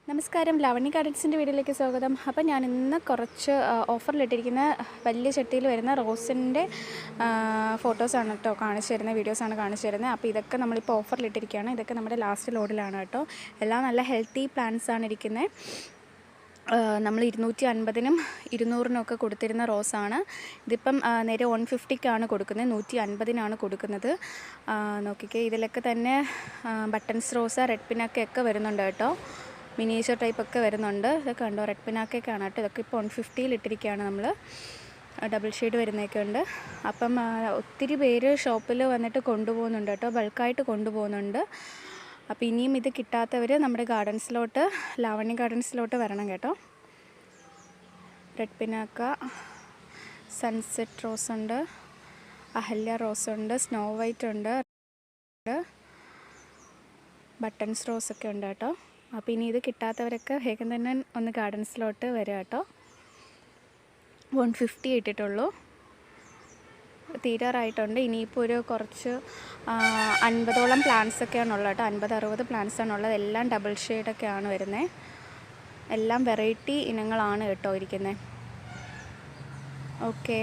നമസ്കാരം, ലാവണ്യ ഗാർഡൻസിൻ്റെ വീഡിയോയിലേക്ക് സ്വാഗതം. അപ്പോൾ ഞാൻ ഇന്ന് കുറച്ച് ഓഫറിലിട്ടിരിക്കുന്ന വലിയ ചട്ടിയിൽ വരുന്ന റോസിൻ്റെ ഫോട്ടോസാണ് കേട്ടോ കാണിച്ചു തരുന്നത്, വീഡിയോസാണ് കാണിച്ചു തരുന്നത്. അപ്പോൾ ഇതൊക്കെ നമ്മളിപ്പോൾ ഓഫറിലിട്ടിരിക്കുകയാണ്. ഇതൊക്കെ നമ്മുടെ ലാസ്റ്റ് ലോഡിലാണ് കേട്ടോ. എല്ലാം നല്ല ഹെൽത്തി പ്ലാന്റ്സാണ് ഇരിക്കുന്നത്. നമ്മൾ 250-നും 200-നും കൊടുത്തിരുന്ന റോസാണ്. ഇതിപ്പം നേരെ 150-ക്കാണ് കൊടുക്കുന്നത്, 150-നാണ് കൊടുക്കുന്നത്. നോക്കിക്കേ, ഇതിലൊക്കെ തന്നെ ബട്ടൺസ് റോസ, റെഡ് പിനാക്കയൊക്കെ വരുന്നുണ്ട് കേട്ടോ. മിനിയേച്ചർ ടൈപ്പൊക്കെ വരുന്നുണ്ട്. ഇതൊക്കെ കണ്ടോ, റെഡ് പിനാക്കയൊക്കെയാണ് കേട്ടോ. ഇതൊക്കെ ഇപ്പോൾ 150-ൽ ഇട്ടിരിക്കുകയാണ് നമ്മൾ. ഡബിൾ ഷെയ്ഡ് വരുന്നതൊക്കെ ഉണ്ട്. അപ്പം ഒത്തിരി പേര് ഷോപ്പിൽ വന്നിട്ട് കൊണ്ടുപോകുന്നുണ്ട് കേട്ടോ, ബൾക്കായിട്ട് കൊണ്ടുപോകുന്നുണ്ട്. അപ്പോൾ ഇനിയും ഇത് കിട്ടാത്തവർ നമ്മുടെ ഗാർഡൻസിലോട്ട്, ലാവണ്യ ഗാർഡൻസിലോട്ട് വരണം കേട്ടോ. റെഡ് പിനാക്ക, സൺസെറ്റ് റോസ് ഉണ്ട്, അഹല്യ റോസ് ഉണ്ട്, സ്നോ വൈറ്റ് ഉണ്ട്, ബട്ടൺസ് റോസൊക്കെ ഉണ്ട് കേട്ടോ. അപ്പോൾ ഇനി ഇത് കിട്ടാത്തവരൊക്കെ വേഗം തന്നെ ഒന്ന് ഗാർഡൻസിലോട്ട് വരിക കേട്ടോ. 150 ഇട്ടിട്ടുള്ളൂ, തീരാറായിട്ടുണ്ട്. ഇനിയിപ്പോൾ ഒരു കുറച്ച് 50ഓളം പ്ലാന്റ്സൊക്കെയാണുള്ളത് കേട്ടോ. 50-60 പ്ലാന്റ്സാണുള്ളത്. എല്ലാം ഡബിൾ ഷെയ്ഡൊക്കെയാണ് വരുന്നത്. എല്ലാം വെറൈറ്റി ഇനങ്ങളാണ് കേട്ടോ ഇരിക്കുന്നത്. ഓക്കെ.